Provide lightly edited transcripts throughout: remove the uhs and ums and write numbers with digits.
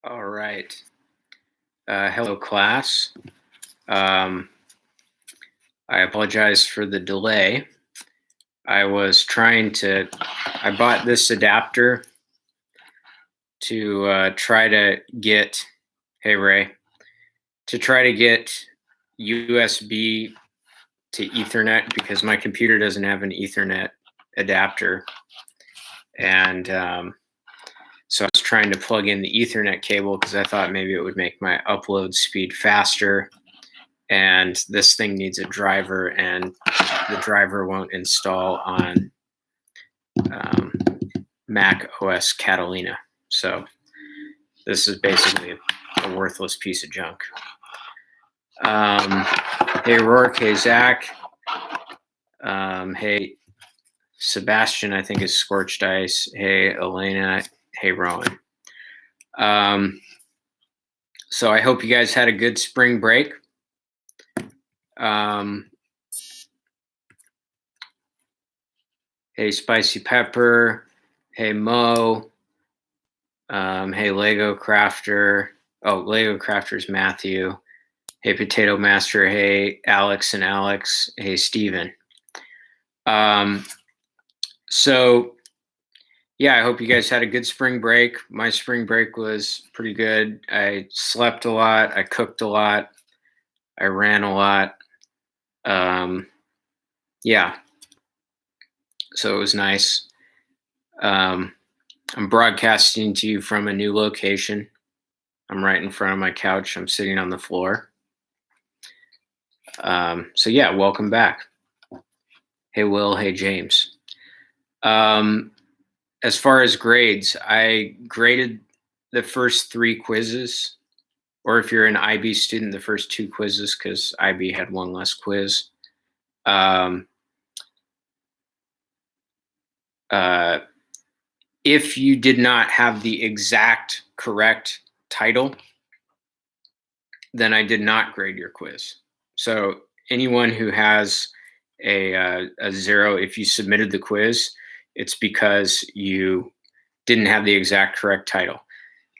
All right. Hello, class. Um, I apologize for the delay. I bought this adapter to try to get, hey Ray, to try to get USB to Ethernet because my computer doesn't have an Ethernet adapter. And so I was trying to plug in the Ethernet cable because I thought maybe it would make my upload speed faster. And this thing needs a driver, and the driver won't install on Mac OS Catalina. So this is basically a worthless piece of junk. Hey, Rourke. Hey, Zach. Hey, Sebastian, I think is Scorched Ice. Hey, Elena. Hey, Rowan. So I hope you guys had a good spring break. Hey, Spicy Pepper. Hey, Mo. Hey, Lego Crafter. Oh, Lego Crafter's Matthew. Hey, Potato Master. Hey, Alex and Alex. Hey, Steven. So, yeah, I hope you guys had a good spring break. My spring break was pretty good. I slept a lot. I cooked a lot. I ran a lot. Yeah. So it was nice. I'm broadcasting to you from a new location. I'm right in front of my couch. I'm sitting on the floor. So yeah, welcome back. Hey, Will. Hey, James. As far as grades, I graded the first 3 quizzes, or if you're an IB student, the first 2 quizzes, because IB had 1 less quiz. If you did not have the exact correct title, then I did not grade your quiz. So anyone who has a 0, if you submitted the quiz, it's because you didn't have the exact correct title.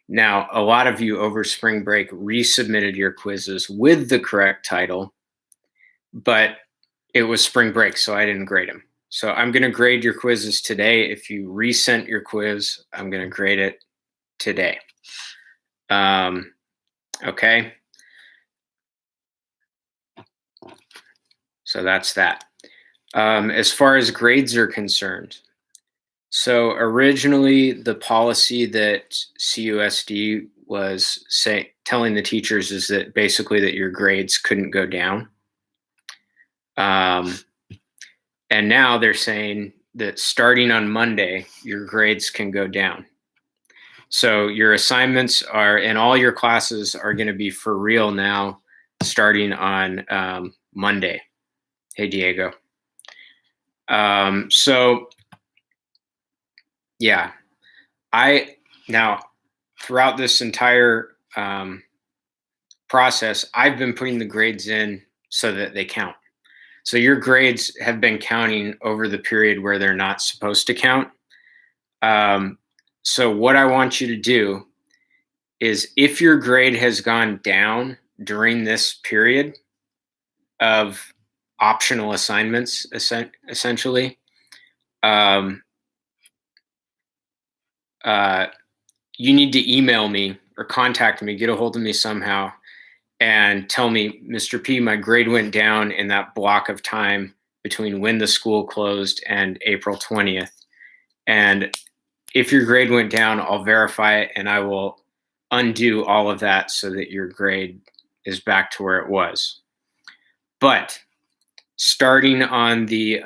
Now, a lot of you over spring break resubmitted your quizzes with the correct title, but it was spring break, so I didn't grade them. So I'm going to grade your quizzes today. If you resent your quiz, I'm going to grade it today. Okay. So that's that. As far as grades are concerned, so originally the policy that CUSD was telling the teachers is that basically that your grades couldn't go down. And now they're saying that starting on Monday, your grades can go down. So your assignments and all your classes are going to be for real now, starting on Monday. Hey, Diego. So yeah, now throughout this entire process, I've been putting the grades in so that they count. So your grades have been counting over the period where they're not supposed to count. So what I want you to do is, if your grade has gone down during this period of optional assignments, essentially, you need to email me or contact me, get a hold of me somehow, and tell me, Mr. P, my grade went down in that block of time between when the school closed and April 20th. And if your grade went down, I'll verify it and I will undo all of that so that your grade is back to where it was. But starting on the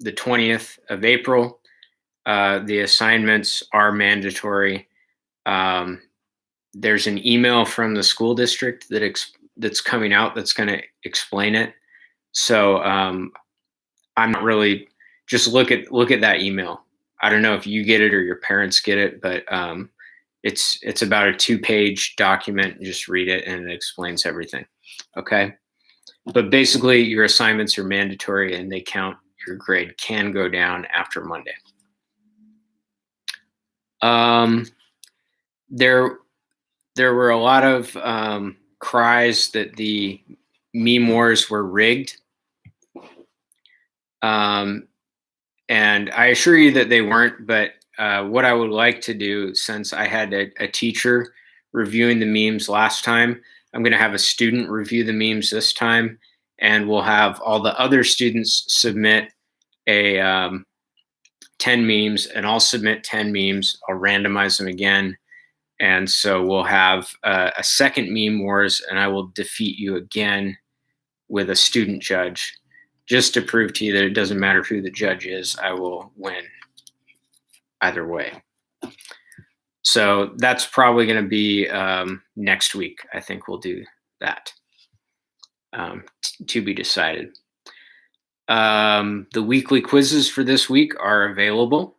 20th of April, the assignments are mandatory. There's an email from the school district that's coming out that's going to explain it. So I'm not really, just look at that email. I don't know if you get it or your parents get it, but it's about a 2-page document. Just read it and it explains everything. Okay. But basically your assignments are mandatory and they count. Your grade can go down after Monday. there were a lot of cries that the meme wars were rigged. And I assure you that they weren't, but what I would like to do, since I had a teacher reviewing the memes last time, I'm going to have a student review the memes this time, and we'll have all the other students submit a 10 memes, and I'll submit 10 memes. I'll randomize them again. And so we'll have a second meme wars, and I will defeat you again with a student judge, just to prove to you that it doesn't matter who the judge is, I will win either way. So that's probably going to be next week. I think we'll do that. To be decided. The weekly quizzes for this week are available,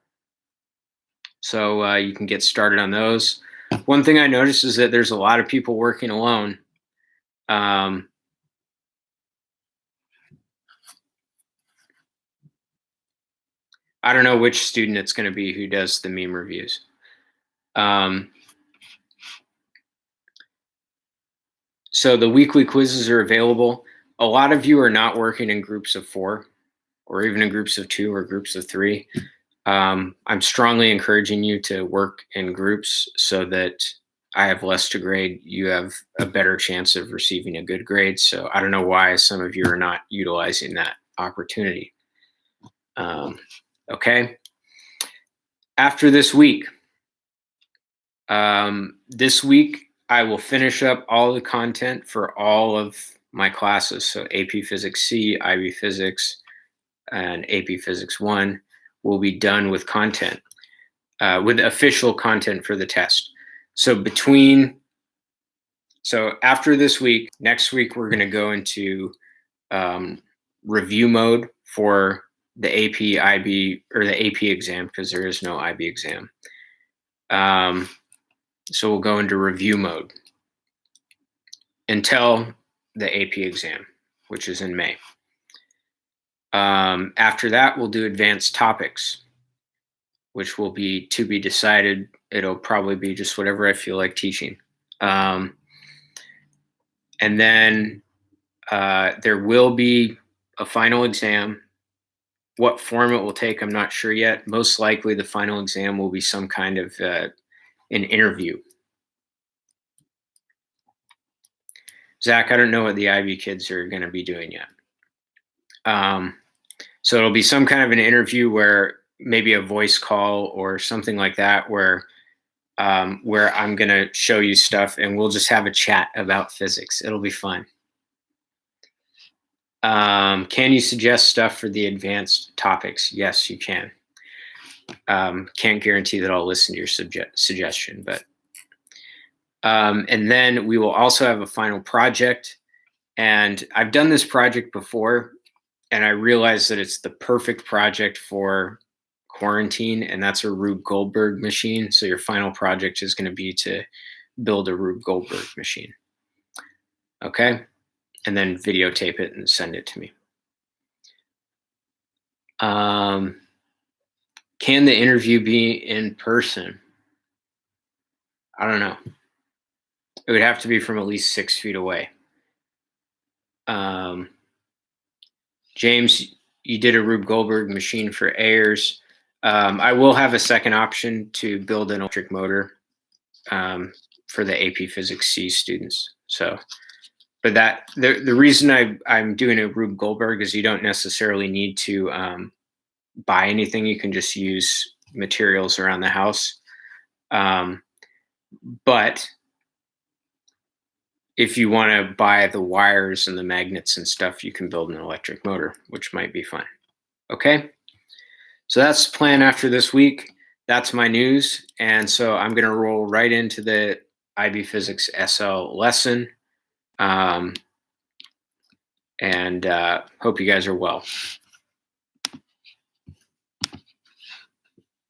so you can get started on those. One thing I noticed is that there's a lot of people working alone. I don't know which student it's going to be who does the meme reviews. So the weekly quizzes are available. A lot of you are not working in groups of 4, or even in groups of 2 or groups of 3. I'm strongly encouraging you to work in groups so that I have less to grade. You have a better chance of receiving a good grade. So I don't know why some of you are not utilizing that opportunity. Okay. After this week, I will finish up all the content for all of my classes. So AP Physics C, IB Physics, and AP Physics 1 will be done with content, with official content for the test. So after this week, next week, we're going to go into review mode for the AP, IB, or the AP exam, because there is no IB exam. So we'll go into review mode until the AP exam, which is in May. After that, we'll do advanced topics, which will be to be decided. It'll probably be just whatever I feel like teaching. And then there will be a final exam. What form it will take, I'm not sure yet. Most likely the final exam will be some kind of an interview. Zach, I don't know what the IB kids are going to be doing yet. So it'll be some kind of an interview, where maybe a voice call or something like that, where I'm going to show you stuff and we'll just have a chat about physics. It'll be fun. Can you suggest stuff for the advanced topics? Yes, you can. Can't guarantee that I'll listen to your suggestion, but and then we will also have a final project. And I've done this project before, and I realized that it's the perfect project for quarantine, and that's a Rube Goldberg machine. So your final project is going to be to build a Rube Goldberg machine. Okay? And then videotape it and send it to me. Can the interview be in person? I don't know. It would have to be from at least 6 feet away. James, you did a Rube Goldberg machine for Ayers. I will have a second option to build an electric motor for the AP Physics C students. So, but the reason I'm doing a Rube Goldberg is you don't necessarily need to buy anything. You can just use materials around the house. But if you want to buy the wires and the magnets and stuff, you can build an electric motor, which might be fun. Okay? So that's the plan after this week. That's my news. And so I'm going to roll right into the IB Physics SL lesson. And hope you guys are well.